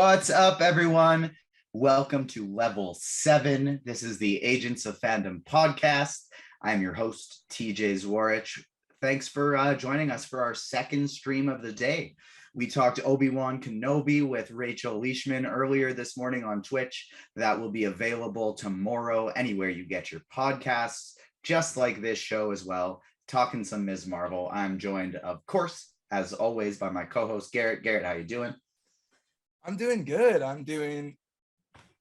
What's up, everyone? Welcome to Level 7. This is the Agents of Fandom podcast. I'm your host, TJ Zwarich. Thanks for joining us for our second stream of the day. We talked Obi-Wan Kenobi with Rachel Leishman earlier this morning on Twitch. That will be available tomorrow anywhere you get your podcasts, just like this show as well. Talking some Ms. Marvel. I'm joined, of course, as always, by my co-host, Garrett. Garrett, how you doing? I'm doing good. I'm doing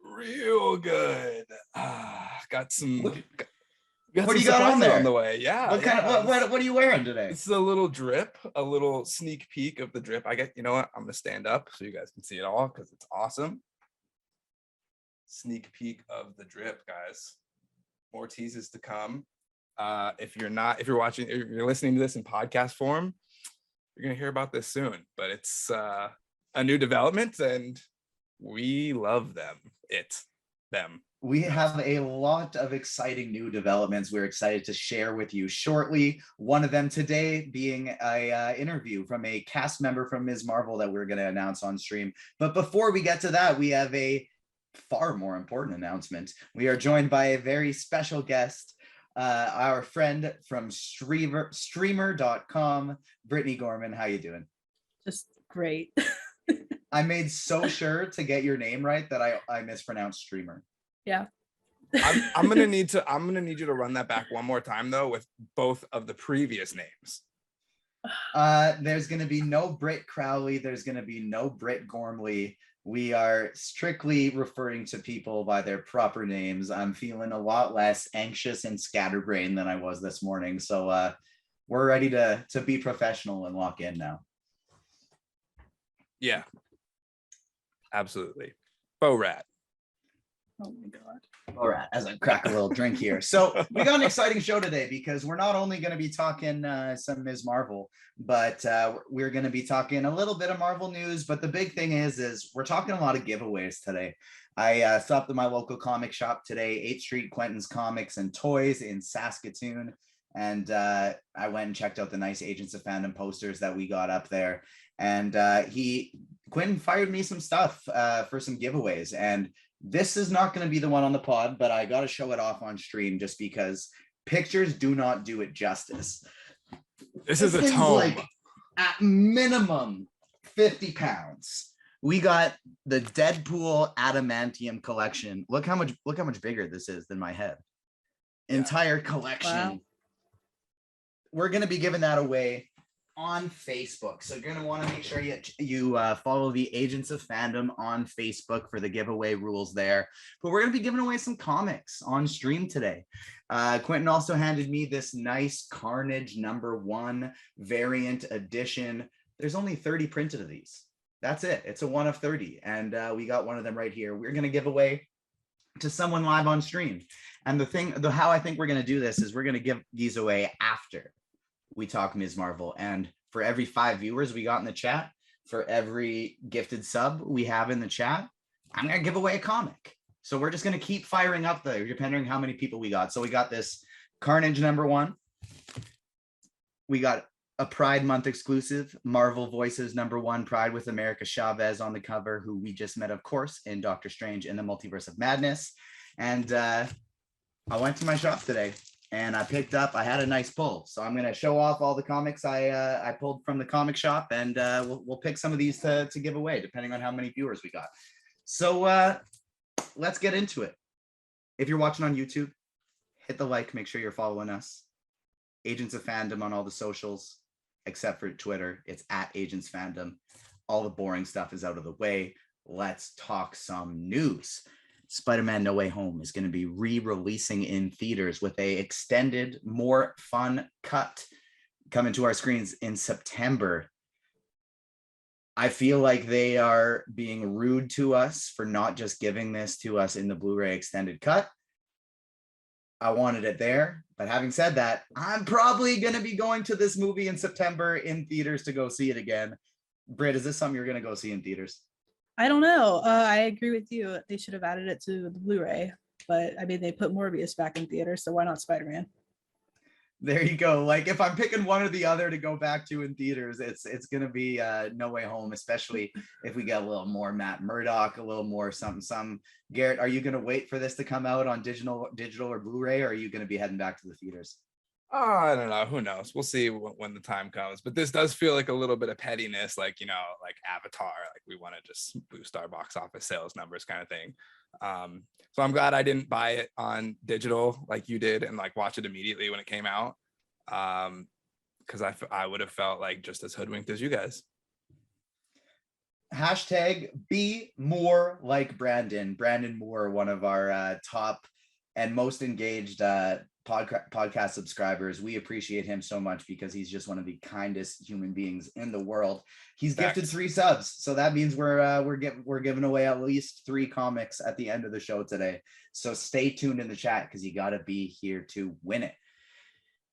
real good. Got some. What do you got on there? On the way. Yeah. What kind of what are you wearing today? This is a little drip, a little sneak peek of the drip. You know what? I'm gonna stand up so you guys can see it all because it's awesome. Sneak peek of the drip, guys. More teases to come. If you're listening to this in podcast form, you're gonna hear about this soon. But it's a new development, and we love them. We have a lot of exciting new developments we're excited to share with you shortly. One of them today being a interview from a cast member from Ms. Marvel that we're going to announce on stream. But before we get to that, we have a far more important announcement. We are joined by a very special guest, our friend from TheStreamr.com, Brittanee Gorman. How you doing? Just great. I made so sure to get your name right that I mispronounced streamer. Yeah. I'm gonna need you to run that back one more time though with both of the previous names. There's gonna be no Britt Crowley. There's gonna be no Britt Gormley. We are strictly referring to people by their proper names. I'm feeling a lot less anxious and scatterbrained than I was this morning. So we're ready to be professional and lock in now. Yeah. Absolutely. Bo Rat. Oh my God. All right, as I crack a little drink here. So we got an exciting show today because we're not only going to be talking some Ms. Marvel, but we're going to be talking a little bit of Marvel news. But the big thing is we're talking a lot of giveaways today. I stopped at my local comic shop today, 8th Street Quentin's Comics and Toys in Saskatoon. And I went and checked out the nice Agents of Fandom posters that we got up there. And Quentin fired me some stuff for some giveaways. And this is not going to be the one on the pod, but I got to show it off on stream just because pictures do not do it justice. This is a tome. Like at minimum 50 pounds. We got the Deadpool Adamantium collection. Look how much bigger this is than my head. Entire collection. Wow. We're going to be giving that away on Facebook. So you're going to want to make sure you follow the Agents of Fandom on Facebook for the giveaway rules there. But we're going to be giving away some comics on stream today. Quentin also handed me this nice Carnage #1 variant edition. There's only 30 printed of these. That's it. It's a 1 of 30. And we got one of them right here. We're going to give away to someone live on stream. And how I think we're going to do this is we're going to give these away after we talk Ms. Marvel. And for every 5 viewers we got in the chat, for every gifted sub we have in the chat, I'm going to give away a comic. So we're just going to keep firing up there, depending on how many people we got. So we got this Carnage #1. We got a Pride Month exclusive, Marvel Voices #1, Pride with America Chavez on the cover, who we just met, of course, in Doctor Strange in the Multiverse of Madness. And I went to my shop today. And I had a nice pull. So I'm going to show off all the comics I pulled from the comic shop, and we'll pick some of these to give away, depending on how many viewers we got. So let's get into it. If you're watching on YouTube, hit the like, make sure you're following us. Agents of Fandom on all the socials, except for Twitter. It's at Agents Fandom. All the boring stuff is out of the way. Let's talk some news. Spider-Man No Way Home is going to be re-releasing in theaters with a extended, more fun cut coming to our screens in September. I feel like they are being rude to us for not just giving this to us in the Blu-ray extended cut. I wanted it there. But having said that, I'm probably going to be going to this movie in September in theaters to go see it again. Britt, is this something you're going to go see in theaters? I don't know. I agree with you. They should have added it to the Blu-ray, but I mean, they put Morbius back in theaters, so why not Spider-Man? There you go. Like if I'm picking one or the other to go back to in theaters, it's gonna be No Way Home, especially if we get a little more Matt Murdock, a little more something. Garrett, are you gonna wait for this to come out on digital or Blu-ray, or are you gonna be heading back to the theaters? Oh, I don't know. Who knows? We'll see when the time comes. But this does feel like a little bit of pettiness, like, like Avatar, like we want to just boost our box office sales numbers kind of thing. So I'm glad I didn't buy it on digital like you did and like watch it immediately when it came out. Because I would have felt like just as hoodwinked as you guys. Hashtag be more like Brandon Moore, one of our top and most engaged podcast subscribers. We appreciate him so much because he's just one of the kindest human beings in the world. He's gifted 3 subs, so that means we're giving away at least 3 comics at the end of the show today. So stay tuned in the chat because you got to be here to win it.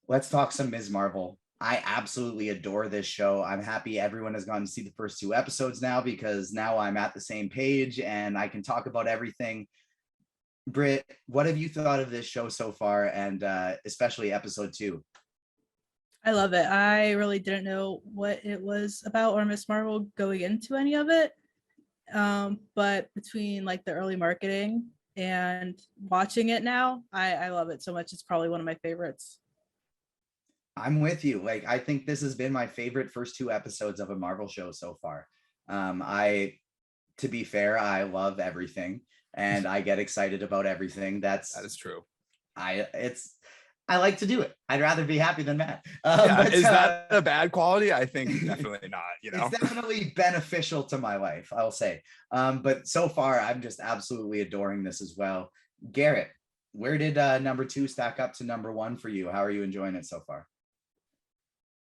Let's talk some Ms. Marvel. I absolutely adore this show. I'm happy everyone has gotten to see the first 2 episodes now because now I'm at the same page and I can talk about everything. Britt, what have you thought of this show so far, and especially episode 2? I love it. I really didn't know what it was about or Miss Marvel going into any of it. But between like the early marketing and watching it now, I love it so much. It's probably one of my favorites. I'm with you. Like, I think this has been my favorite first 2 episodes of a Marvel show so far. To be fair, I love everything and I get excited about everything. That is true. I like to do it. I'd rather be happy than mad. Is that a bad quality? I think definitely not. It's definitely beneficial to my life, I'll say. But so far, I'm just absolutely adoring this as well. Garrett, where did number 2 stack up to number 1 for you? How are you enjoying it so far?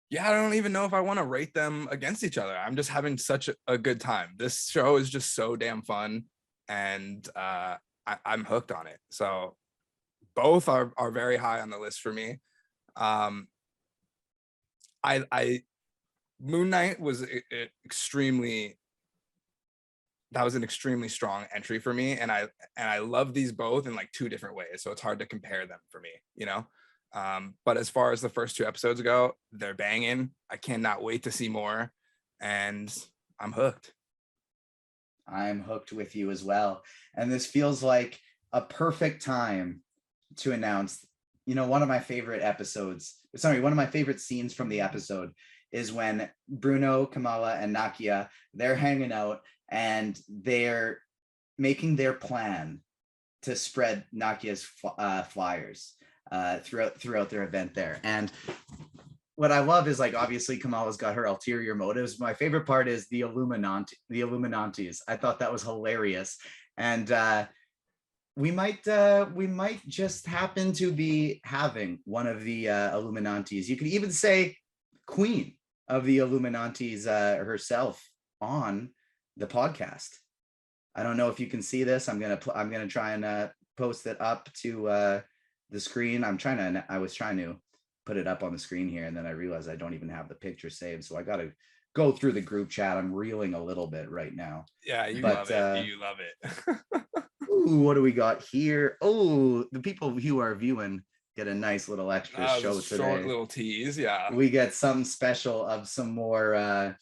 Yeah, I don't even know if I want to rate them against each other. I'm just having such a good time. This show is just so damn fun, and I'm hooked on it. So both are very high on the list for me. Moon Knight was that was an extremely strong entry for me, and I love these both in like 2 different ways. So it's hard to compare them for me, but as far as the first 2 episodes go, they're banging. I cannot wait to see more, and I'm hooked. I'm hooked with you as well. And this feels like a perfect time to announce, one of my favorite scenes from the episode is when Bruno, Kamala, and Nakia, they're hanging out and they're making their plan to spread Nakia's flyers throughout their event there. And what I love is, like, obviously Kamala's got her ulterior motives. My favorite part is the Illuminantes. I thought that was hilarious. And we might just happen to be having one of the Illuminantes. You could even say Queen of the Illuminantes herself on the podcast. I don't know if you can see this. I'm gonna try and post it up to the screen. I was trying to put it up on the screen here, and then I realized I don't even have the picture saved, so I got to go through the group chat. I'm reeling a little bit right now. Yeah, love it. You love it. Ooh, what do we got here? Oh, the people who are viewing get a nice little extra show today. Short little tease, yeah. We get something special of some more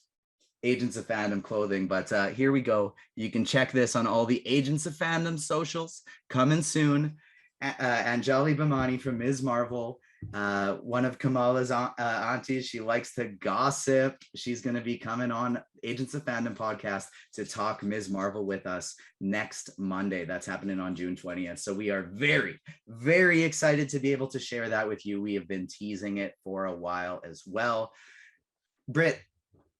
Agents of Fandom clothing, but here we go. You can check this on all the Agents of Fandom socials coming soon. Anjali Bhimani from Ms. Marvel, one of Kamala's aunties. She likes to gossip. She's going to be coming on Agents of Fandom podcast to talk Ms. Marvel with us next Monday. That's happening on June 20th. So we are very, very excited to be able to share that with you. We have been teasing it for a while as well. Britt,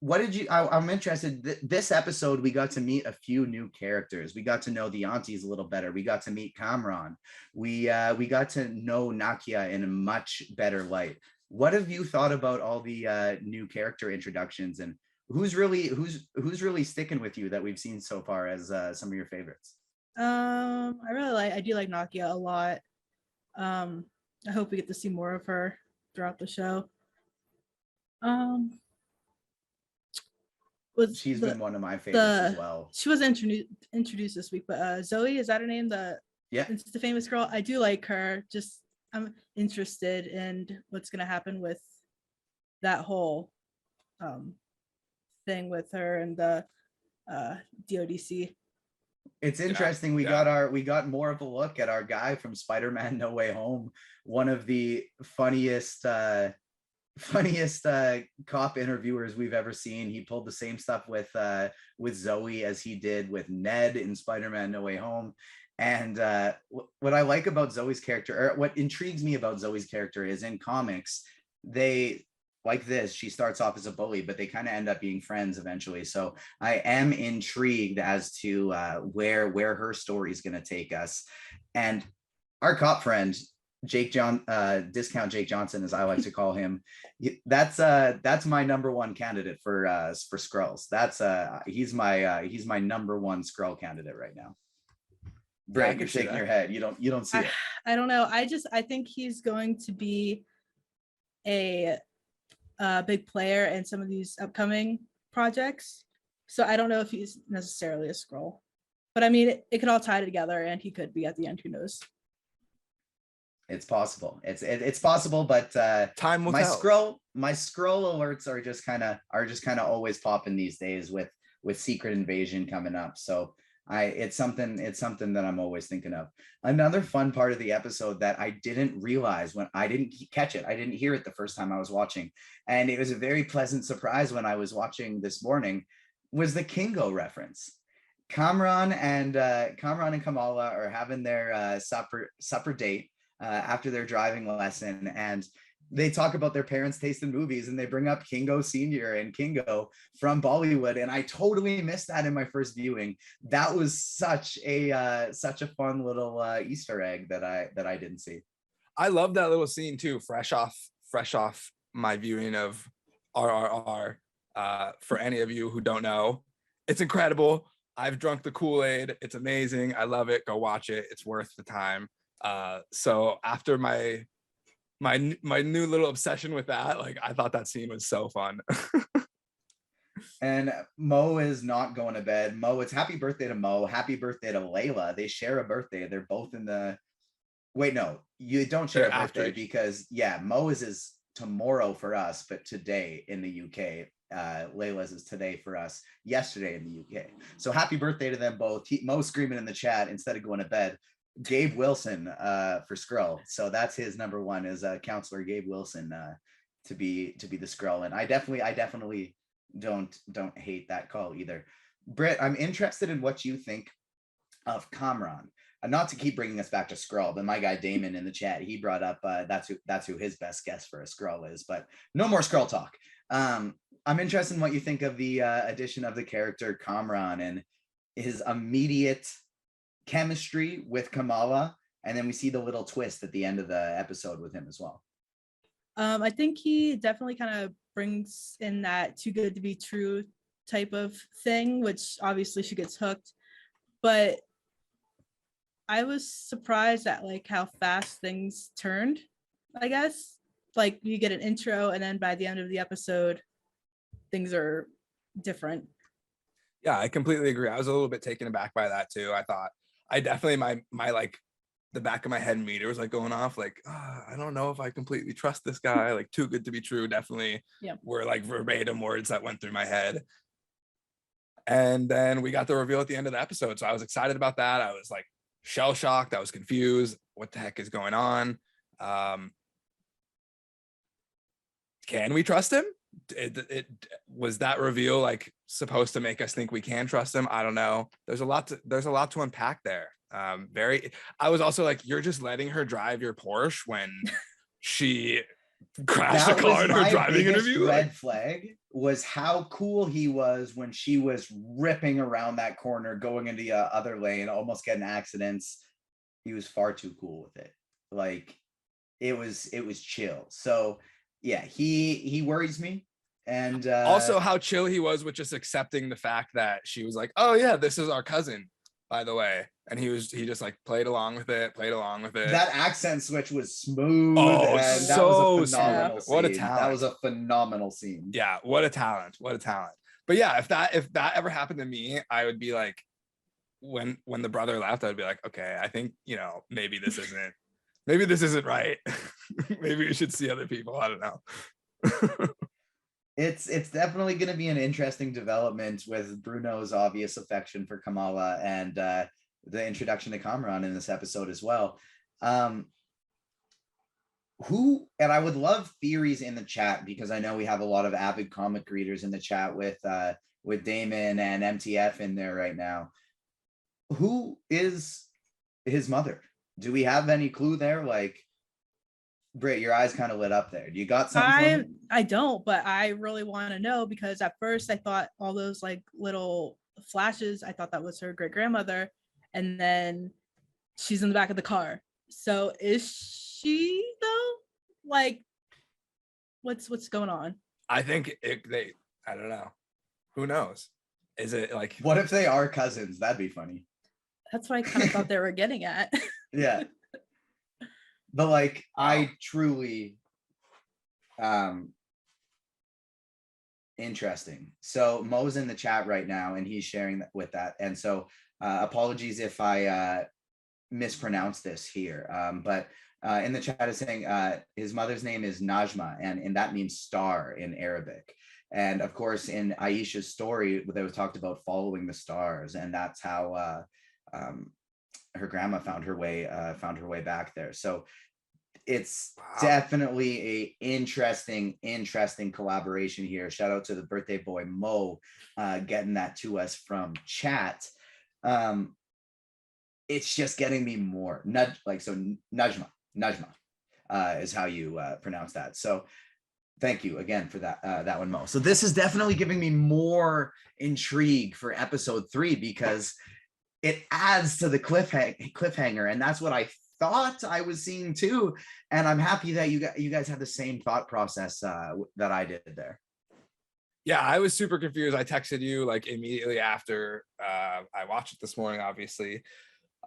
what did you, I'm interested, this episode, we got to meet a few new characters. We got to know the aunties a little better. We got to meet Kamran. We got to know Nakia in a much better light. What have you thought about all the new character introductions, and who's really sticking with you that we've seen so far as some of your favorites? I do like Nakia a lot. I hope we get to see more of her throughout the show. She's been one of my favorites as well. She was introduced this week, but Zoe, is that her name? Yeah, it's the famous girl. I do like her. Just I'm interested in what's going to happen with that whole thing with her and the DODC. It's interesting. We got more of a look at our guy from Spider-Man No Way Home. One of the funniest cop interviewers we've ever seen. He pulled the same stuff with Zoe as he did with Ned in Spider-Man No Way Home. And what I like about Zoe's character, or what intrigues me about Zoe's character, is in comics, they like this, she starts off as a bully, but they kind of end up being friends eventually. So I am intrigued as to where her story is going to take us. And our cop friend, Discount Jake Johnson, as I like to call him, that's my number one candidate for Skrulls. He's my number one Skrull candidate right now. Brett, you're shaking your head. You don't see it. I don't know. I think he's going to be a big player in some of these upcoming projects. So I don't know if he's necessarily a Skrull, but I mean, it could all tie together, and he could be at the end. Who knows? It's possible. It's possible, but time will tell. My Skrull alerts are just kind of always popping these days with Secret Invasion coming up. So it's something that I'm always thinking of. Another fun part of the episode that I didn't realize when I didn't catch it, I didn't hear it the first time I was watching, and it was a very pleasant surprise when I was watching this morning, was the Kingo reference. Kamran and Kamala are having their supper date after their driving lesson, and they talk about their parents' taste in movies, and they bring up Kingo Senior and Kingo from Bollywood, and I totally missed that in my first viewing. That was such a fun little Easter egg that I didn't see. I love that little scene too. Fresh off my viewing of RRR. For any of you who don't know, it's incredible. I've drunk the Kool-Aid. It's amazing. I love it. Go watch it. It's worth the time. So after my new little obsession with that, like, I thought that scene was so fun. And Mo is not going to bed. Mo, it's happy birthday to Mo. Happy birthday to Layla. They share a birthday. They're both in the... Wait, no, you don't share a birthday because, Mo is tomorrow for us, but today in the UK. Layla's is today for us, yesterday in the UK. So happy birthday to them both. Mo screaming in the chat instead of going to bed. Gabe Wilson for Skrull. So that's his number one, is Counselor Gabe Wilson to be the Skrull. And I definitely don't hate that call either. Britt, I'm interested in what you think of Kamran. Not to keep bringing us back to Skrull, but my guy Damon in the chat, he brought up that's who his best guess for a Skrull is. But no more Skrull talk. I'm interested in what you think of the addition of the character Kamran and his immediate chemistry with Kamala, and then we see the little twist at the end of the episode with him as well. I think he definitely kind of brings in that too good to be true type of thing, which obviously she gets hooked. But I was surprised at like how fast things turned, I guess. Like, you get an intro, and then by the end of the episode, things are different. Yeah, I completely agree. I was a little bit taken aback by that too. I definitely, my like, the back of my head meter was like going off, like, I don't know if I completely trust this guy. Like, too good to be true, definitely. Yeah. Were like verbatim words that went through my head. And then we got the reveal at the end of the episode, so I was excited about that. I was like shell shocked. I was confused. What the heck is going on? Can we trust him? It was that reveal like supposed to make us think we can trust him? I don't know. There's a lot to unpack there. I was also like, you're just letting her drive your Porsche when she crashed a car in her driving interview. Red flag was how cool he was when she was ripping around that corner, going into the other lane, almost getting accidents. He was far too cool with it. Like, it was chill. So yeah, he worries me. And also how chill he was with just accepting the fact that she was like, oh yeah, this is our cousin, by the way. And he just like played along with it. That accent switch was smooth. Oh, and so that was a phenomenal smooth. What a scene. talent. That was a phenomenal scene. Yeah, what a talent. But yeah, if that ever happened to me, I would be like, when the brother left, I'd be like, okay, I think, maybe this maybe this isn't right. Maybe we should see other people. I don't know. It's definitely going to be an interesting development with Bruno's obvious affection for Kamala and the introduction to Kamran in this episode as well. Who, and I would love theories in the chat, because I know we have a lot of avid comic readers in the chat with Damon and MTF in there right now. Who is his mother? Do we have any clue there? Like, Britt, your eyes kind of lit up there. Do you got something? I don't, but I really want to know, because at first I thought all those like little flashes, I thought that was her great grandmother, and then she's in the back of the car. So is she though? Like, what's going on? I think I don't know. Who knows? Is it like, what if they are cousins? That'd be funny. That's what I kind of thought they were getting at. Yeah. But like, I truly interesting. So Mo's in the chat right now and he's sharing with that. And so apologies if I mispronounce this here. But in the chat is saying his mother's name is Najma, and that means star in Arabic. And of course, in Aisha's story, they was talked about following the stars, and that's how her grandma found her way back there. So it's definitely a interesting collaboration here. Shout out to the birthday boy Mo getting that to us from chat. It's just getting me more Najma is how you pronounce that. So thank you again for that one, Mo. So this is definitely giving me more intrigue for episode 3, because it adds to the cliffhanger, and that's what I thought I was seeing too. And I'm happy that you guys had the same thought process that I did there. Yeah, I was super confused. I texted you like immediately after I watched it this morning. Obviously,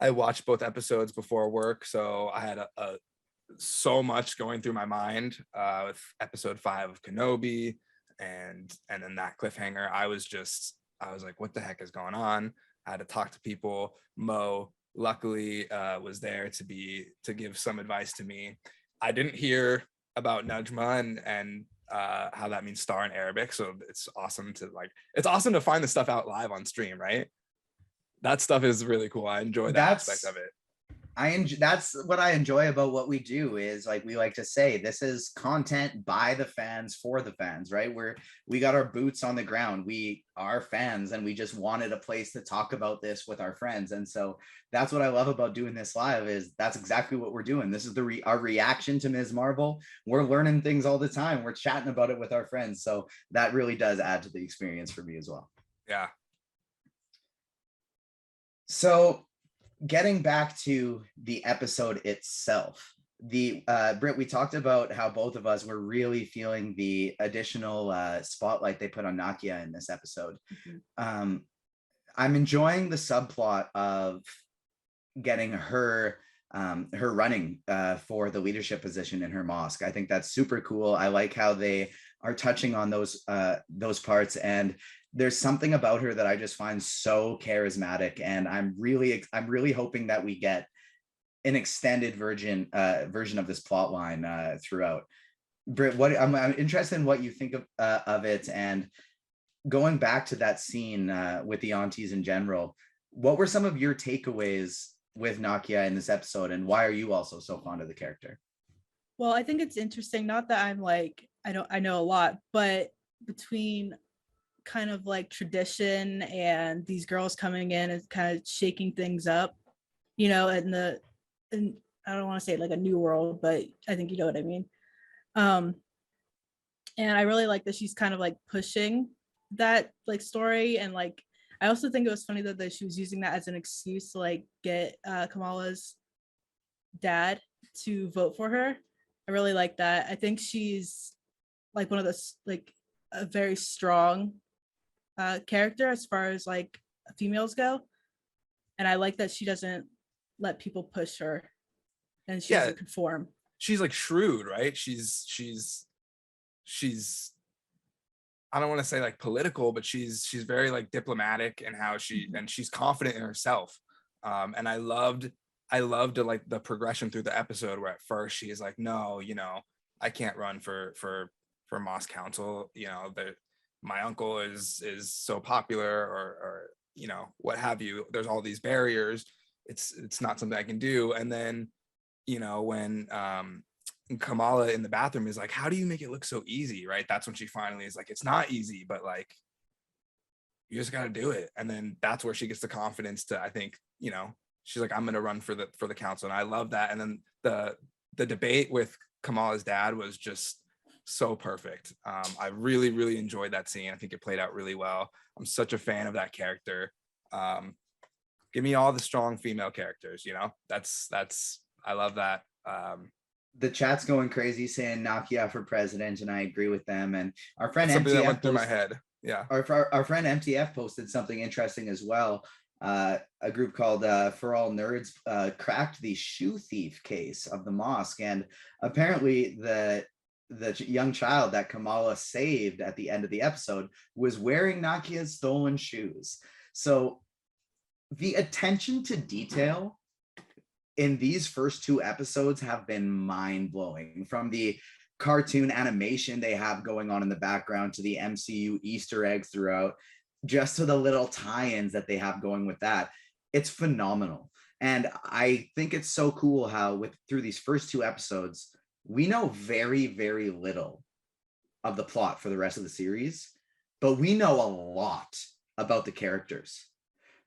I watched both episodes before work, so I had so much going through my mind with episode 5 of Kenobi, and then that cliffhanger. I was like, what the heck is going on? I had to talk to people. Mo luckily was there to give some advice to me. I didn't hear about Najma and how that means star in Arabic, so it's awesome to find the stuff out live on stream, right? That stuff is really cool. I enjoy that aspect of it. That's what I enjoy about what we do, is like, we like to say this is content by the fans for the fans, right? We got our boots on the ground. We are fans, and we just wanted a place to talk about this with our friends. And so that's what I love about doing this live, is that's exactly what we're doing. This is our reaction to Ms. Marvel. We're learning things all the time. We're chatting about it with our friends. So that really does add to the experience for me as well. Yeah. So getting back to the episode itself, Britt, we talked about how both of us were really feeling the additional spotlight they put on Nakia in this episode. Mm-hmm. I'm enjoying the subplot of getting her running for the leadership position in her mosque. I think that's super cool. I like how they are touching on those parts, and there's something about her that I just find so charismatic, and I'm really hoping that we get an extended version of this plot line throughout. Britt, I'm interested in what you think of it, and going back to that scene with the aunties in general, what were some of your takeaways with Nakia in this episode, and why are you also so fond of the character? Well, I think it's interesting, not that I'm like, I know a lot, but between kind of like tradition and these girls coming in and kind of shaking things up, you know, and I don't want to say like a new world, but I think you know what I mean. And I really like that she's kind of like pushing that like story, and like I also think it was funny that she was using that as an excuse to like get Kamala's dad to vote for her. I really like that. I think she's like one of those, like a very strong character as far as like females go, and I like that she doesn't let people push her, and she doesn't conform. She's like shrewd, right? She's I don't want to say like political, but she's very like diplomatic in how and she's confident in herself. And I loved I loved like the progression through the episode where at first she is like, no, you know, I can't run for Moss Council. You know, my uncle is so popular, or you know, what have you. There's all these barriers. It's not something I can do. And then, you know, when Kamala in the bathroom is like, how do you make it look so easy, right? That's when she finally is like, it's not easy, but like, you just got to do it. And then that's where she gets the confidence to, I think, you know, she's like, I'm going to run for the council. And I love that. And then the debate with Kamala's dad was just so perfect. I really, really enjoyed that scene. I think it played out really well. I'm such a fan of that character. Give me all the strong female characters, you know, that's I love that. The chat's going crazy saying Nakia for president, and I agree with them. And our friend something that MTF went through my head. Yeah. Our friend MTF posted something interesting as well. A group called For All Nerds cracked the shoe thief case of the mosque, and apparently the young child that Kamala saved at the end of the episode was wearing Nakia's stolen shoes. So the attention to detail in these first 2 episodes have been mind-blowing, from the cartoon animation they have going on in the background to the MCU Easter eggs throughout, just to the little tie-ins that they have going with that. It's phenomenal. And I think it's so cool how through these first 2 episodes, we know very, very little of the plot for the rest of the series, but we know a lot about the characters.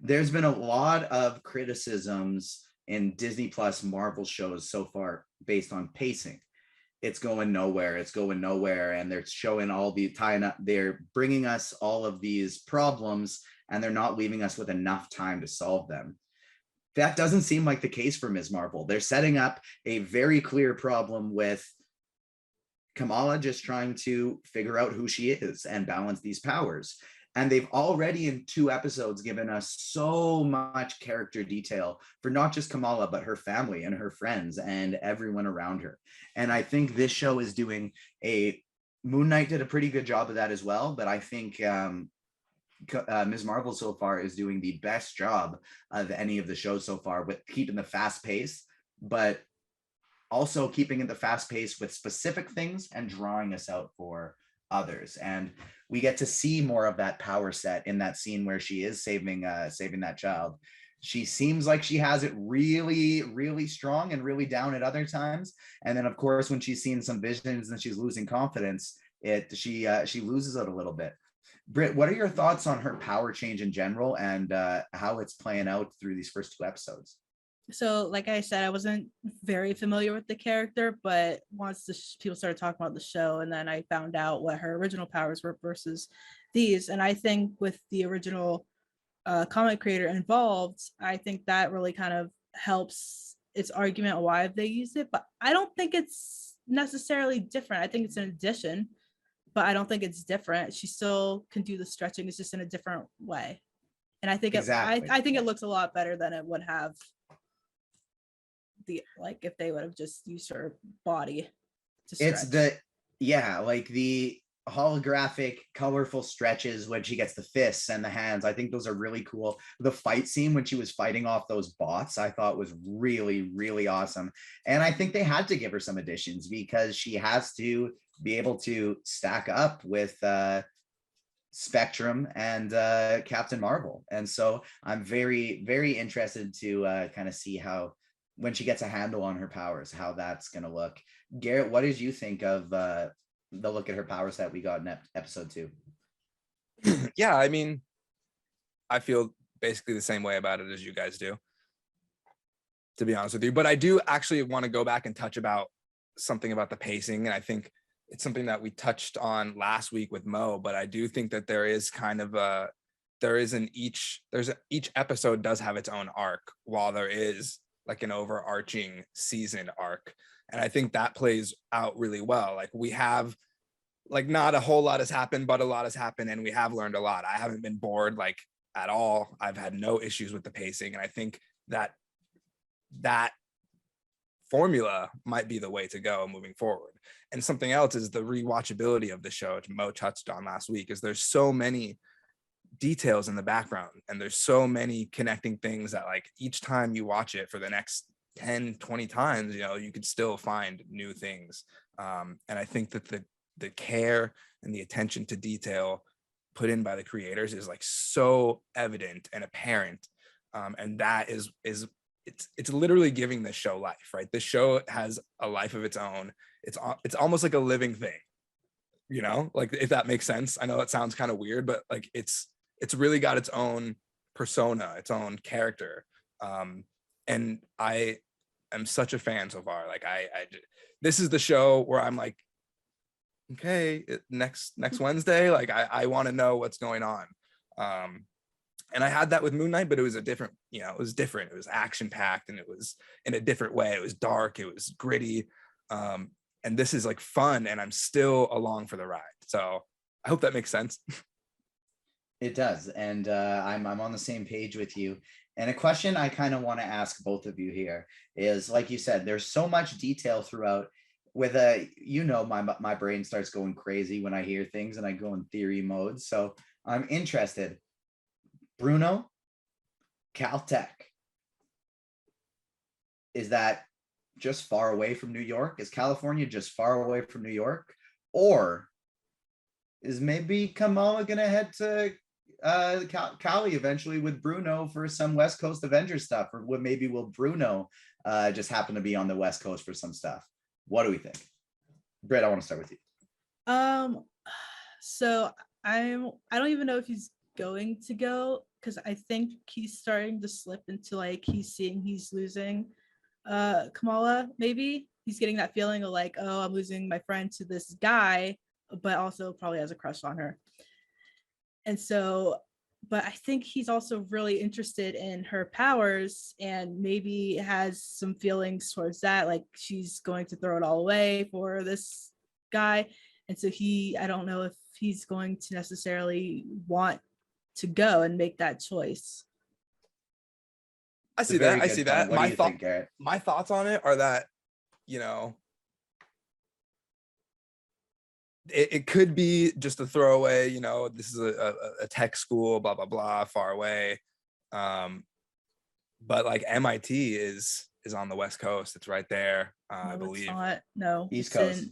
There's been a lot of criticisms in Disney Plus Marvel shows so far based on pacing. It's going nowhere. And they're showing all the tying up. They're bringing us all of these problems, and they're not leaving us with enough time to solve them. That doesn't seem like the case for Ms. Marvel. They're setting up a very clear problem with Kamala just trying to figure out who she is and balance these powers. And they've already in 2 episodes given us so much character detail for not just Kamala, but her family and her friends and everyone around her. And I think this show is doing Moon Knight did a pretty good job of that as well. But I think Ms. Marvel so far is doing the best job of any of the shows so far, with keeping the fast pace, but also keeping it the fast pace with specific things and drawing us out for others. And we get to see more of that power set in that scene where she is saving that child. She seems like she has it really, really strong and really down at other times. And then of course, when she's seeing some visions and she's losing confidence, she loses it a little bit. Britt, what are your thoughts on her power change in general, and how it's playing out through these first 2 episodes? So, like I said, I wasn't very familiar with the character, but once people started talking about the show, and then I found out what her original powers were versus these. And I think with the original comic creator involved, I think that really kind of helps its argument why they used it. But I don't think it's necessarily different. I think it's an addition, but I don't think it's different. She still can do the stretching. It's just in a different way. And I think Exactly. I think it looks a lot better than it would have if they would have just used her body to stretch. It's like the holographic colorful stretches when she gets the fists and the hands. I think those are really cool. The fight scene when she was fighting off those bots, I thought was really, really awesome. And I think they had to give her some additions because she has to be able to stack up with Spectrum and Captain Marvel. And so I'm very, very interested to kind of see how, when she gets a handle on her powers, how that's going to look. Garrett, what did you think of the look at her power set we got in episode 2? Yeah, I mean, I feel basically the same way about it as you guys do, to be honest with you. But I do actually want to go back and touch about something about the pacing. And I think it's something that we touched on last week with Mo, but I do think that there is kind of each episode does have its own arc, while there is like an overarching season arc. And I think that plays out really well. Like we have, like, not a whole lot has happened, but a lot has happened, and we have learned a lot. I haven't been bored like at all. I've had no issues with the pacing. And I think that formula might be the way to go moving forward. And something else is the rewatchability of the show, which Mo touched on last week, is there's so many details in the background, and there's so many connecting things that, like, each time you watch it for the next 10, 20 times, you could still find new things. And I think that the care and the attention to detail put in by the creators is like so evident and apparent. And that is it's literally giving the show life, right? The show has a life of its own. It's almost like a living thing, like, if that makes sense. I know that sounds kind of weird, but like it's really got its own persona, its own character. And I am such a fan so far. Like this is the show where I'm like, okay, next Wednesday, like I want to know what's going on. And I had that with Moon Knight, but it was a different, it was different. It was action packed, and it was in a different way. It was dark, it was gritty. And this is like fun, and I'm still along for the ride. So I hope that makes sense. It does. And I'm on the same page with you. And a question I kind of want to ask both of you here is, like you said, there's so much detail throughout. With my brain starts going crazy when I hear things and I go in theory mode. So I'm interested. Bruno, Caltech. Is that just far away from New York? Is California just far away from New York? Or is maybe Kamala gonna head to Cali eventually with Bruno for some West Coast Avengers stuff? Or maybe will Bruno just happen to be on the West Coast for some stuff? What do we think? Britt, I want to start with you. So I don't even know if he's going to go, because I think he's starting to slip into like he's losing Kamala. Maybe he's getting that feeling of like, oh, I'm losing my friend to this guy, but also probably has a crush on her. And so, but I think he's also really interested in her powers, and maybe has some feelings towards that, like she's going to throw it all away for this guy. And so I don't know if he's going to necessarily want to go and make that choice. I see that. What do you think, Garrett? My thoughts on it are that, it could be just a throwaway, this is a tech school, blah, blah, blah, far away. But like MIT is on the West Coast. It's right there, I believe. It's not. No. East Coast.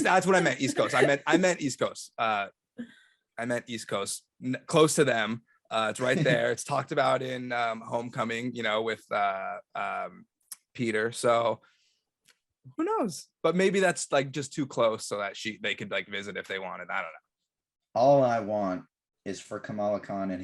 That's what I meant. East Coast. I meant East Coast. I meant East Coast, close to them. It's right there. It's talked about in Homecoming, with Peter. So who knows? But maybe that's like just too close so that they could like visit if they wanted. I don't know. All I want is for Kamala Khan and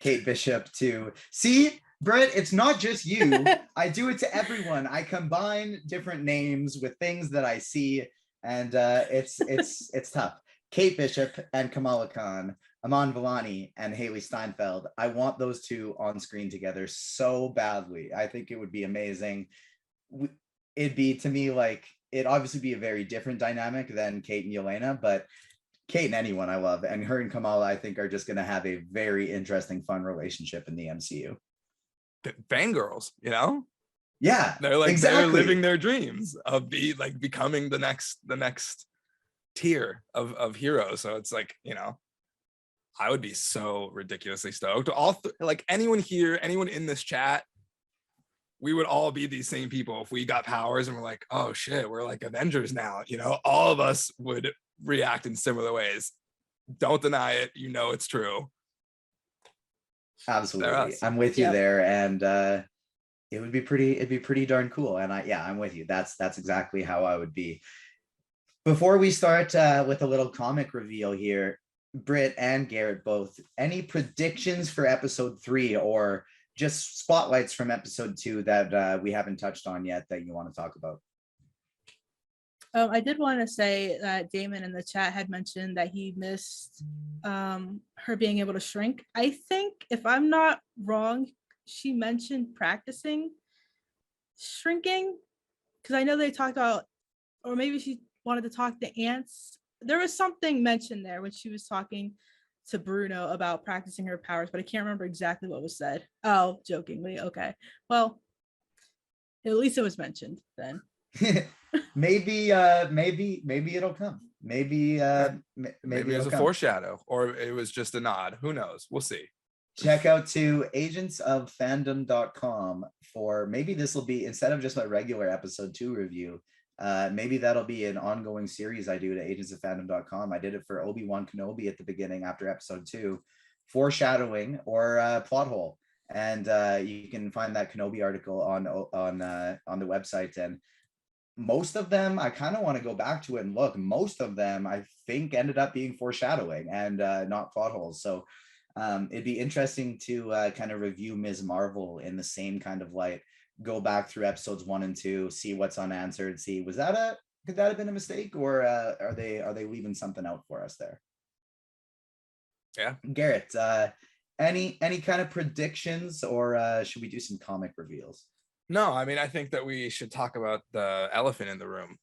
Kate Bishop to see. Brett, it's not just you. I do it to everyone. I combine different names with things that I see, and it's tough. Kate Bishop and Kamala Khan, Aman Vellani and Haley Steinfeld. I want those two on screen together so badly. I think it would be amazing. It'd be, to me, like, it'd obviously be a very different dynamic than Kate and Yelena, but Kate and anyone I love, and her and Kamala, I think, are just going to have a very interesting, fun relationship in the MCU. Fangirls, Yeah, they're like, exactly. They're living their dreams of becoming the next tier of heroes. So it's like, I would be so ridiculously stoked. Like anyone here, anyone in this chat, we would all be these same people if we got powers and we're like, oh shit, we're like Avengers now. All of us would react in similar ways. Don't deny it. It's true. Absolutely. I'm with you there. And it'd be pretty darn cool. And I'm with you. That's exactly how I would be. Before we start with a little comic reveal here, Britt and Garrett both, any predictions for episode 3 or just spotlights from episode 2 that we haven't touched on yet that you want to talk about? I did want to say that Damon in the chat had mentioned that he missed her being able to shrink. I think, if I'm not wrong, she mentioned practicing shrinking, because I know they talked about, or maybe she wanted to talk to ants. There was something mentioned there when she was talking to Bruno about practicing her powers, but I can't remember exactly what was said. Oh, jokingly. Okay. Well, at least it was mentioned then. maybe it'll come. Maybe it was a foreshadow, or it was just a nod. Who knows? We'll see. check out to agentsofFandom.com for maybe this will be, instead of just my regular episode 2 review, maybe that'll be an ongoing series I do to agentsofFandom.com. I did it for Obi-Wan Kenobi at the beginning after episode 2, foreshadowing or plot hole. And you can find that Kenobi article on the website. And most of them, I kind of want to go back to it and look. Most of them, I think, ended up being foreshadowing and not plot holes. So it'd be interesting to kind of review Ms. Marvel in the same kind of light. Go back through episodes 1 and 2, see what's unanswered, see could that have been a mistake, or are they leaving something out for us there? Yeah, Garrett, any kind of predictions, or should we do some comic reveals? no, I mean, I think that we should talk about the elephant in the room,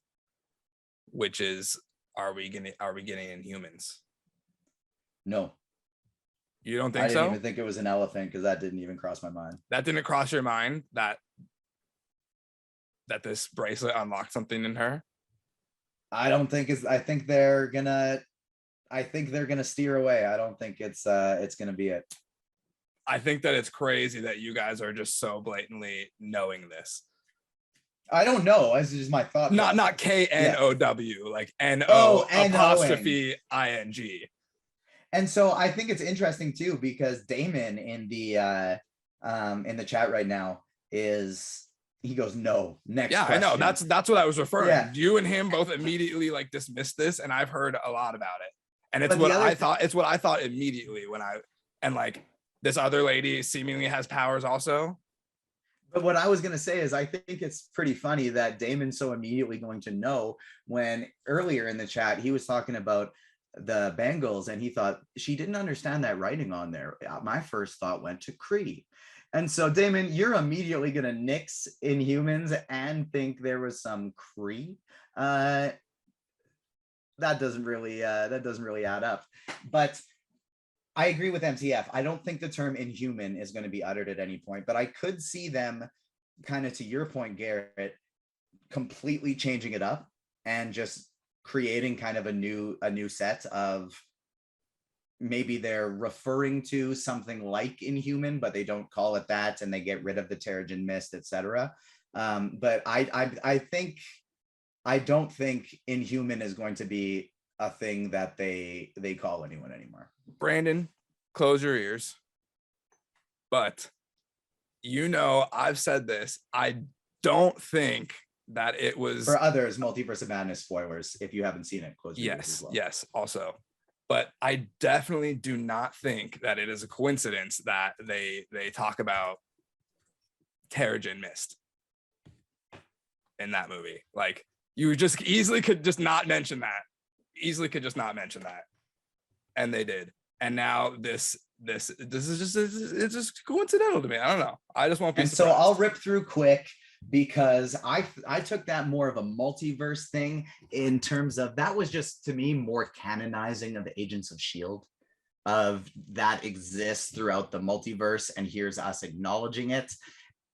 which is, are we getting Inhumans? No. You don't think I didn't so? even think it was an elephant, because that didn't even cross my mind. That didn't cross your mind that this bracelet unlocked something in her? I don't think I think they're gonna steer away. I don't think it's gonna be it. I think that it's crazy that you guys are just so blatantly knowing this. I don't know. This is just my thought. Not KNOW, like NO apostrophe ING. And so I think it's interesting too, because Damon in the chat right now he goes, no, next question. I know, that's what I was referring. Yeah. You and him both immediately like dismissed this, and I've heard a lot about it, and it's what I thought immediately when like this other lady seemingly has powers also. But what I was going to say is, I think it's pretty funny that Damon's so immediately going to know, when earlier in the chat he was talking about the Bengals and he thought she didn't understand that writing on there. My first thought went to Kree. And so, Damon, you're immediately going to nix Inhumans and think there was some Kree. That doesn't really add up. But I agree with MTF. I don't think the term Inhuman is going to be uttered at any point, but I could see them, kind of to your point, Garrett, completely changing it up and just creating kind of a new set of, maybe they're referring to something like Inhuman, but they don't call it that, and they get rid of the Terrigen Mist, etc. But I don't think Inhuman is going to be a thing that they call anyone anymore. Brandon, close your ears. But I've said this. I don't think that it was, for others, Multiverse of Madness spoilers. If you haven't seen it, close your ears as well. Yes, also. But I definitely do not think that it is a coincidence that they talk about Terrigen Mist in that movie. Like, you just easily could just not mention that. And they did. And now this is it's just coincidental to me. I don't know. I just won't be surprised. So I'll rip through quick, because I took that more of a multiverse thing, in terms of that was just, to me, more canonizing of Agents of S.H.I.E.L.D., of that exists throughout the multiverse, and here's us acknowledging it,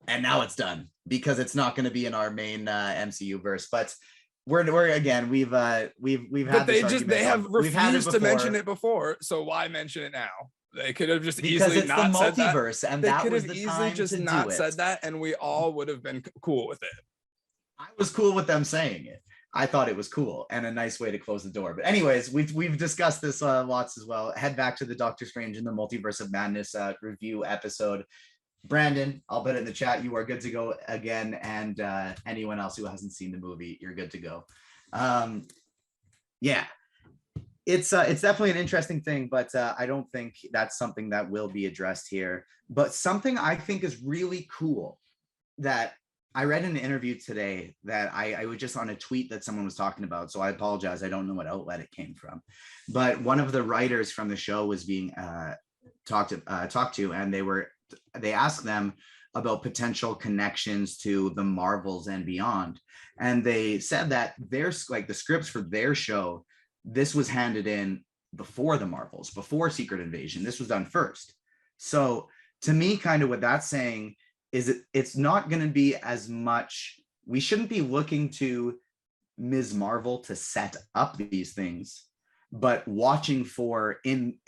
and now it's done, because it's not going to be in our main MCU verse. But we're again, we've had, but they have refused to mention it before, so why mention it now? They could have just easily not said that. Multiverse, and they could have easily just not said that, and we all would have been cool with it. I was cool with them saying it. I thought it was cool and a nice way to close the door. But anyways, we've discussed this lots as well. Head back to the Doctor Strange in the Multiverse of Madness review episode. Brandon, I'll put it in the chat. You are good to go again, and anyone else who hasn't seen the movie, you're good to go. Yeah. It's definitely an interesting thing, but I don't think that's something that will be addressed here. But something I think is really cool that I read in an interview today, that I was just on a tweet that someone was talking about. So I apologize. I don't know what outlet it came from. But one of the writers from the show was being talked to, and they asked them about potential connections to the Marvels and beyond. And they said that there's like the scripts for their show, this was handed in before the Marvels, before Secret Invasion. This was done first. So to me, kind of what that's saying is it's not going to be as much, we shouldn't be looking to Ms. Marvel to set up these things, but watching for in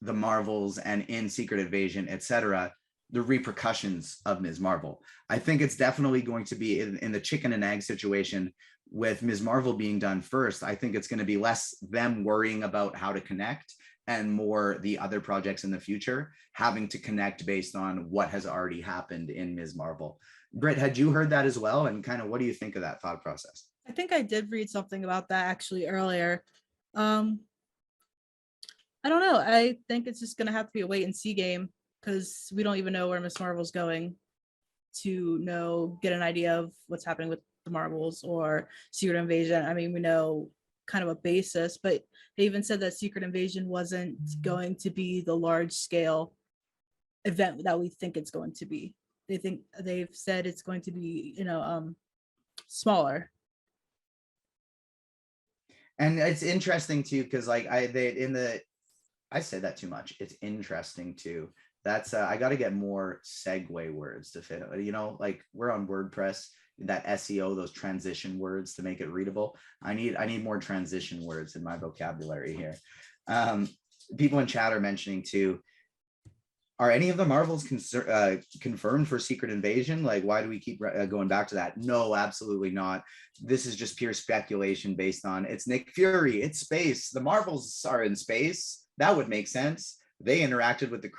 the Marvels and in Secret Invasion, etc., the repercussions of Ms. Marvel. I think it's definitely going to be in the chicken and egg situation with Ms. Marvel being done first. I think it's going to be less them worrying about how to connect and more the other projects in the future having to connect based on what has already happened in Ms. Marvel. Britt, had you heard that as well? And kind of what do you think of that thought process? I think I did read something about that actually earlier. I don't know. I think it's just gonna have to be a wait and see game because we don't even know where Miss Marvel's going to get an idea of what's happening with the Marvels or Secret Invasion. I mean, we know kind of a basis, but they even said that Secret Invasion wasn't going to be the large scale event that we think it's going to be. They've said it's going to be, smaller. And it's interesting too, because like I said that too much. It's interesting too. That's I got to get more segue words to fit. Like we're on WordPress, that SEO, those transition words to make it readable. I need more transition words in my vocabulary here. People in chat are mentioning too. Are any of the Marvels confirmed for Secret Invasion? Like, why do we keep going back to that? No, absolutely not. This is just pure speculation based on it's Nick Fury, it's space. The Marvels are in space. That would make sense. They interacted with the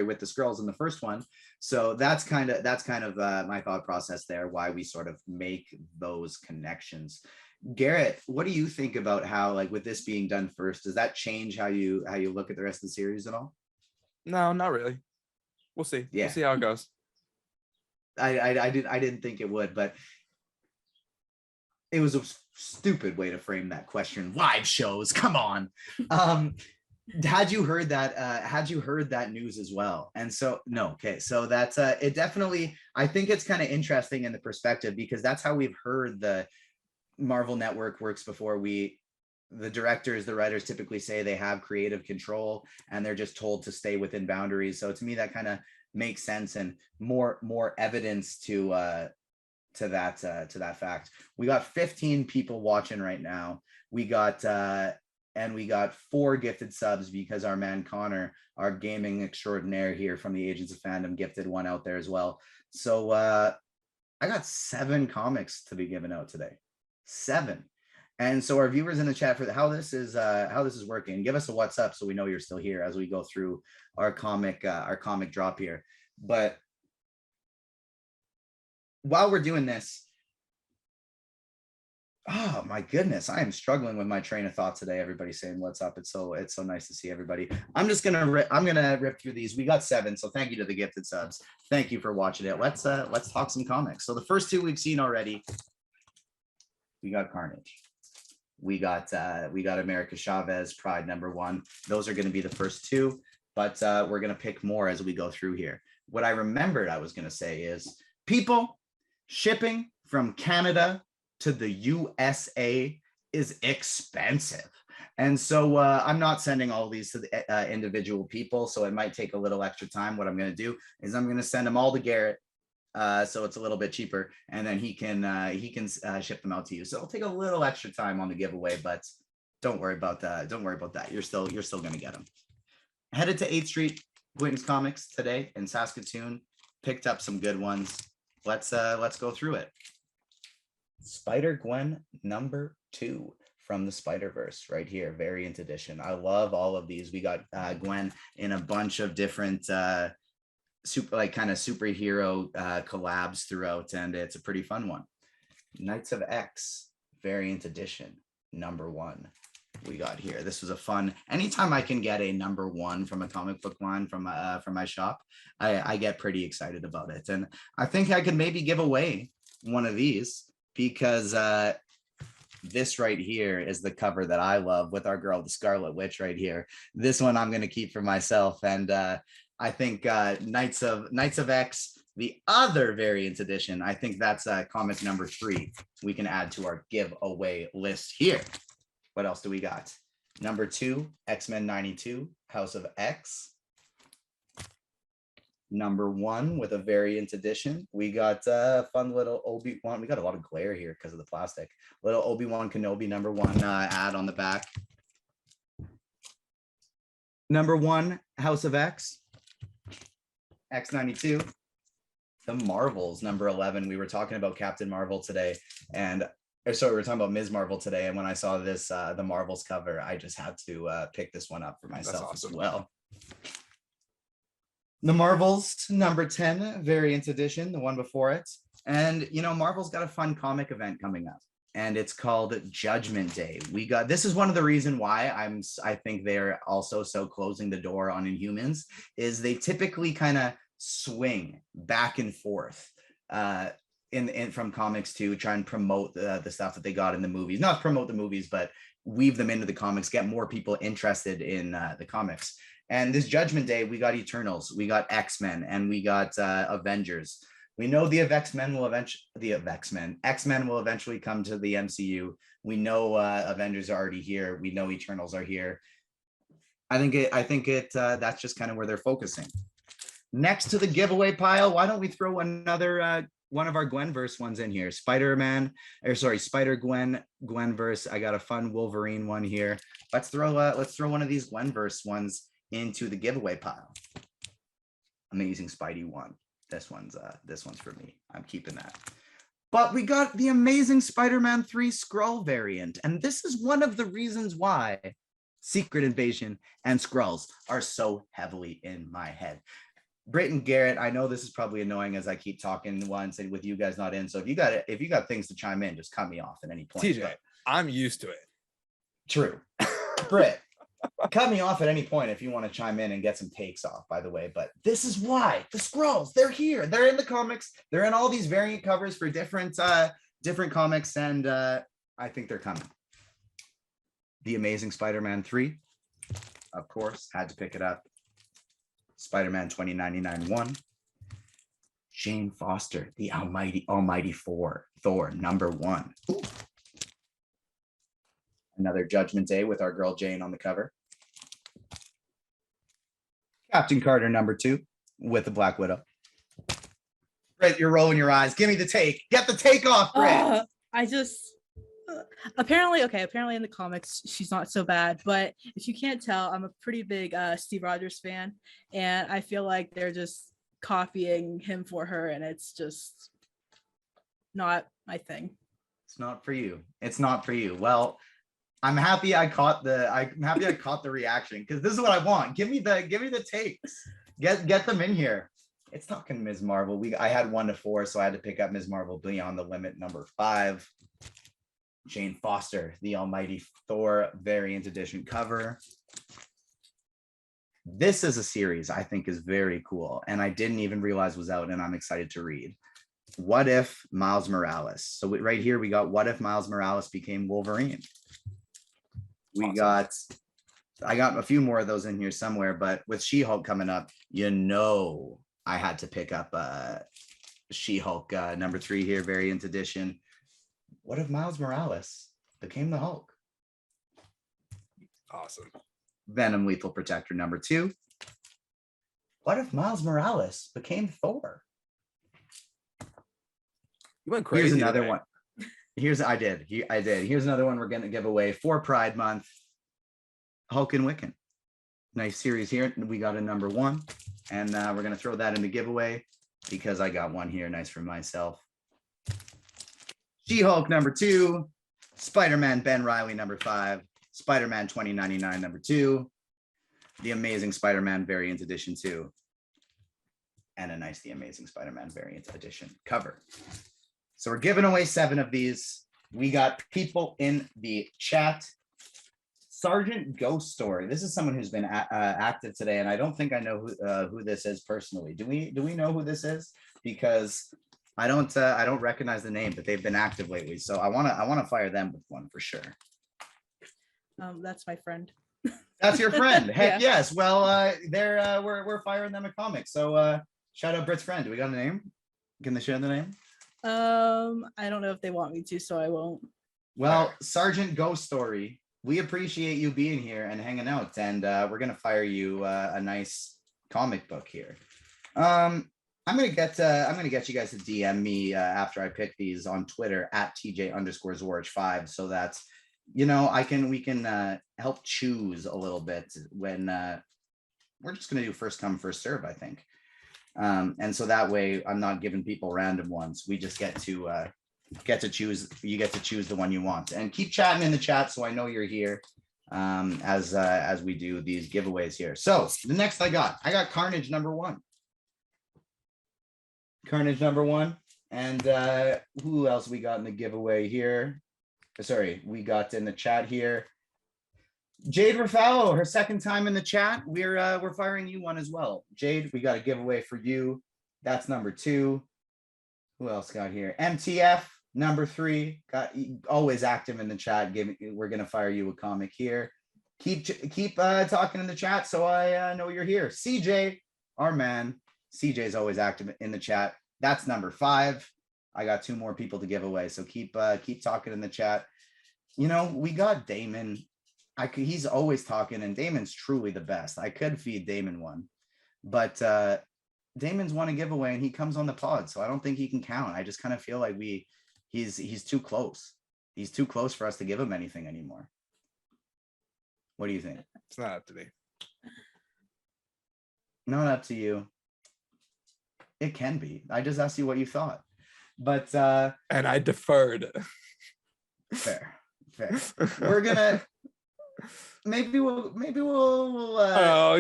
with the Skrulls in the first one. So that's kind of my thought process there, why we sort of make those connections. Garrett, what do you think about how, like, with this being done first, does that change how you look at the rest of the series at all? No, not really. We'll see. Yeah. We'll see how it goes. I didn't think it would, but it was a stupid way to frame that question. Live shows, come on. Had you heard that news as well? And so no, okay. So that's it definitely, I think it's kind of interesting in the perspective because that's how we've heard the Marvel Network works before. The directors, the writers typically say they have creative control and they're just told to stay within boundaries. So to me, that kind of makes sense and more evidence to that fact. We got 15 people watching right now. We got 4 gifted subs because our man Connor, our gaming extraordinaire here from the Agents of Fandom, gifted one out there as well. So I got 7 comics to be given out today. 7. And so our viewers in the chat for how this is working, give us a what's up so we know you're still here as we go through our comic drop here. But while we're doing this, oh my goodness, I am struggling with my train of thought today. Everybody's saying what's up. It's so nice to see everybody. I'm gonna rip through these. We got 7, so thank you to the gifted subs. Thank you for watching it. Let's talk some comics. So the first 2 we've seen already. We got Carnage. We got America Chavez, Pride #1. Those are going to be the first 2, but we're going to pick more as we go through here. What I remembered I was going to say is, people, shipping from Canada to the USA is expensive. And so I'm not sending all these to the individual people, so it might take a little extra time. What I'm going to do is I'm going to send them all to Garrett. So it's a little bit cheaper, and then he can ship them out to you. So it'll take a little extra time on the giveaway, but don't worry about that. Don't worry about that. You're still going to get them. Headed to 8th Street Quentin's Comics today in Saskatoon. Picked up some good ones. Let's go through it. Spider-Gwen #2 from the Spider-Verse right here, variant edition. I love all of these. We got Gwen in a bunch of different superhero collabs throughout, and it's a pretty fun one. Knights of X variant edition #1 we got here. This was a fun, anytime I can get a #1 from a comic book line from my shop, I get pretty excited about it. And I think I could maybe give away one of these because this right here is the cover that I love with our girl, the Scarlet Witch right here. This one I'm going to keep for myself. And I think Knights of X, the other variant edition, I think that's comic #3 we can add to our giveaway list here. What else do we got? #2, X-Men '92, House of X. #1 with a variant edition. We got fun little Obi-Wan. We got a lot of glare here because of the plastic. Little Obi-Wan Kenobi #1 ad on the back. Number 1, House of X. X92. The Marvels, number 11. We were talking about Captain Marvel today, and sorry, we were talking about Ms. Marvel today. And when I saw this, the Marvels cover, I just had to pick this one up for myself as well. The Marvels, number 10, variant edition, the one before it. And, you know, Marvel's got a fun comic event coming up, and it's called Judgment Day. This is one of the reasons why I think they're also so closing the door on Inhumans, is they typically kind of swing back and forth in from comics to try and promote the stuff that they got in the movies. Not promote the movies, but weave them into the comics, get more people interested in the comics. And this Judgment Day, we got Eternals, we got X-Men, and we got Avengers. We know X-Men will eventually come to the MCU. We know Avengers are already here. We know Eternals are here. I think that's just kind of where they're focusing. Next to the giveaway pile, why don't we throw another one of our Gwenverse ones in here? Spider-Gwen, Gwenverse. I got a fun Wolverine one here. Let's throw one of these Gwenverse ones into the giveaway pile. Amazing Spidey one. This one's for me. I'm keeping that. But we got the Amazing Spider-Man 3 Skrull variant, and this is one of the reasons why Secret Invasion and Skrulls are so heavily in my head. Britt and Garrett, I know this is probably annoying as I keep talking once and with you guys not in. So if you got things to chime in, just cut me off at any point. TJ, but I'm used to it. True. Britt, cut me off at any point if you want to chime in and get some takes off, by the way. But this is why the Skrulls, they're here. They're in the comics. They're in all these variant covers for different comics, and I think they're coming. The Amazing Spider-Man 3, of course, had to pick it up. Spider-Man 2099 1. Jane Foster, the Almighty Thor, number 1. Ooh. Another Judgment Day with our girl Jane on the cover. Captain Carter number 2 with the Black Widow. Britt, you're rolling your eyes. Give me the take. Get the take off, Britt. Apparently in the comics she's not so bad, but if you can't tell, I'm a pretty big Steve Rogers fan, and I feel like they're just copying him for her, and it's just not my thing. It's not for you. It's not for you. Well, I'm happy I caught the reaction, because this is what I want. Give me the takes. Get them in here. It's talking Ms. Marvel. I had 1 to 4, so I had to pick up Ms. Marvel Beyond the Limit number 5. Jane Foster, the Almighty Thor variant edition cover. This is a series I think is very cool, and I didn't even realize was out, and I'm excited to read. What if Miles Morales? So right here we got what if Miles Morales became Wolverine. I got a few more of those in here somewhere, but with She-Hulk coming up, you know I had to pick up She-Hulk number 3 here, variant edition. What if Miles Morales became the Hulk? Awesome. Venom Lethal Protector number 2. What if Miles Morales became Thor? You went crazy. Here's another one. I did. Here's another one we're going to give away for Pride Month. Hulk and Wiccan. Nice series here. We got a number 1, and we're going to throw that in the giveaway because I got one here nice for myself. She-Hulk number 2, Spider-Man Ben Reilly number 5, Spider-Man 2099 number 2, The Amazing Spider-Man variant edition 2, and a nice The Amazing Spider-Man variant edition cover. So we're giving away 7 of these. We got people in the chat. Sergeant Ghost Story. This is someone who's been active today, and I don't think I know who this is personally. Do we know who this is? Because I don't recognize the name, but they've been active lately. So I wanna fire them with one for sure. That's my friend. That's your friend. Heck yeah. Yes. Well, we're firing them a comic. So shout out Britt's friend. Do we got a name? Can they share the name? I don't know if they want me to, so I won't. Well, Sergeant Ghost Story, we appreciate you being here and hanging out, and we're gonna fire you a nice comic book here. I'm gonna get you guys to DM me after I pick these on Twitter at TJ_Zorich5, so that we can help choose a little bit when we're just going to do first come, first serve, I think. And so that way I'm not giving people random ones. We just get to choose. You get to choose the one you want, and keep chatting in the chat so I know you're here as we do these giveaways here. So the next I got Carnage number 1. Carnage number 1. And who else we got in the giveaway here? Sorry, we got in the chat here. Jade Rafalo, her second time in the chat. We're firing you one as well. Jade, we got a giveaway for you. That's number 2. Who else got here? MTF, number 3. Got always active in the chat. We're gonna fire you a comic here. Keep talking in the chat so I know you're here. CJ, our man. CJ's always active in the chat. That's number 5. I got 2 more people to give away, so keep talking in the chat. You know, we got Damon. He's always talking, and Damon's truly the best. I could feed Damon one, but Damon's won a giveaway and he comes on the pod, so I don't think he can count. I just kind of feel like he's too close. He's too close for us to give him anything anymore. What do you think? It's not up to me. Not up to you. It can be. I just asked you what you thought, but and I deferred. Fair. We're gonna maybe we'll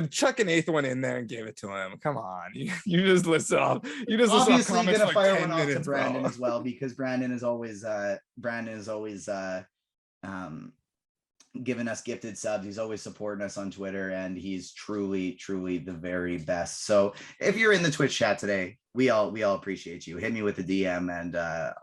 chuck an 8th one in there and give it to him. Come on, you just list it off. You just obviously list gonna like fire 10 one off to minutes, Brandon bro. as well, because Brandon is always giving us gifted subs. He's always supporting us on Twitter, and he's truly the very best. So if you're in the Twitch chat today, we all appreciate you. Hit me with a DM and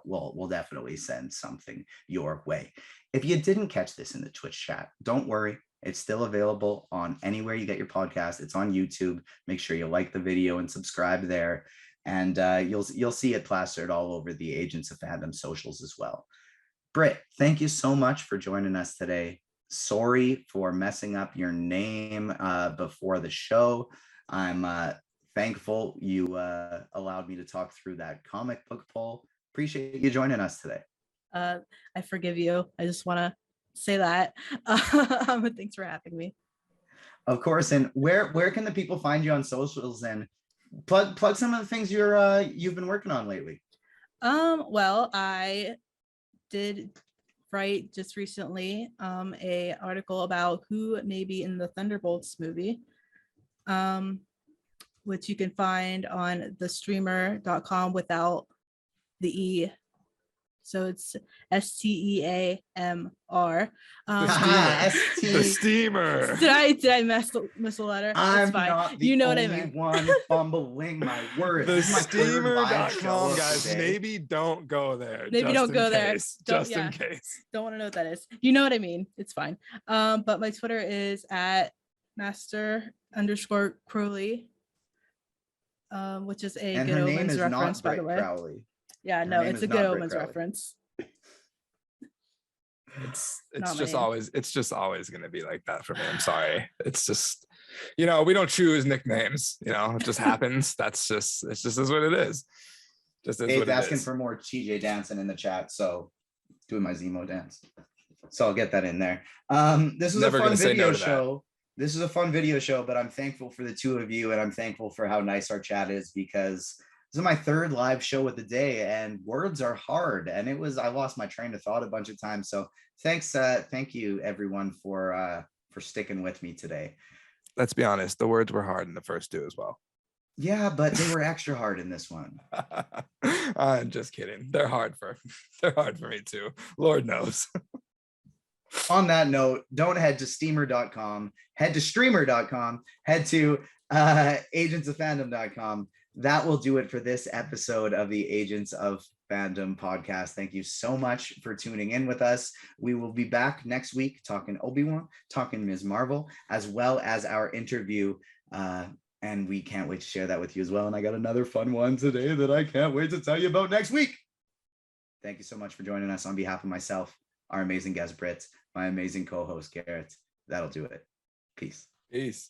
we'll definitely send something your way. If you didn't catch this in the Twitch chat, don't worry. It's still available on anywhere you get your podcast. It's on YouTube. Make sure you like the video and subscribe there, and you'll see it plastered all over the Agents of Fandom socials as well. Britt, thank you so much for joining us today. Sorry for messing up your name before the show. I'm thankful you allowed me to talk through that comic book poll. Appreciate you joining us today. I forgive you. I just want to say that. Thanks for having me. Of course. And where can the people find you on socials, and plug some of the things you've been working on lately? Well, I did write just recently a article about who may be in the Thunderbolts movie, which you can find on TheStreamr.com without the E. So it's STEAMR. The steamer. Did I miss a letter? I'm fine. not the you know what I only meant. one fumbling my words. The This is my third live show steamer.com, of guys. the day. Maybe don't go there. Maybe don't go there. Just in case. Don't want to know what that is. You know what I mean. It's fine. But my Twitter is at master_Crowley, which is a And Good her name Omens is reference, not by Britt the way. Crowley. Yeah, Her no, name it's is a not Good Britt Omens Crowley. reference. It's Not just my name. always going to be like that for me. I'm sorry. It's just, we don't choose nicknames, it just happens. It's just is what it is. Just is Dave's what it asking is. for more TJ dancing in the chat, so doing my Zemo dance. So I'll get that in there. This was Never a fun gonna say no video to that. show. This is a fun video show, but I'm thankful for the 2 of you, and I'm thankful for how nice our chat is, because this is my 3rd live show of the day, and words are hard. And I lost my train of thought a bunch of times. So thank you everyone for sticking with me today. Let's be honest, the words were hard in the first 2 as well. Yeah, but they were extra hard in this one. I'm just kidding. They're hard for me too. Lord knows. On that note, don't head to steamer.com, head to streamer.com, head to agentsoffandom.com. That will do it for this episode of the Agents of Fandom podcast. Thank you so much for tuning in with us. We will be back next week talking Obi-Wan, talking Ms. Marvel, as well as our interview. And we can't wait to share that with you as well. And I got another fun one today that I can't wait to tell you about next week. Thank you so much for joining us on behalf of myself, our amazing guest, Britt, my amazing co-host, Garrett. That'll do it. Peace. Peace.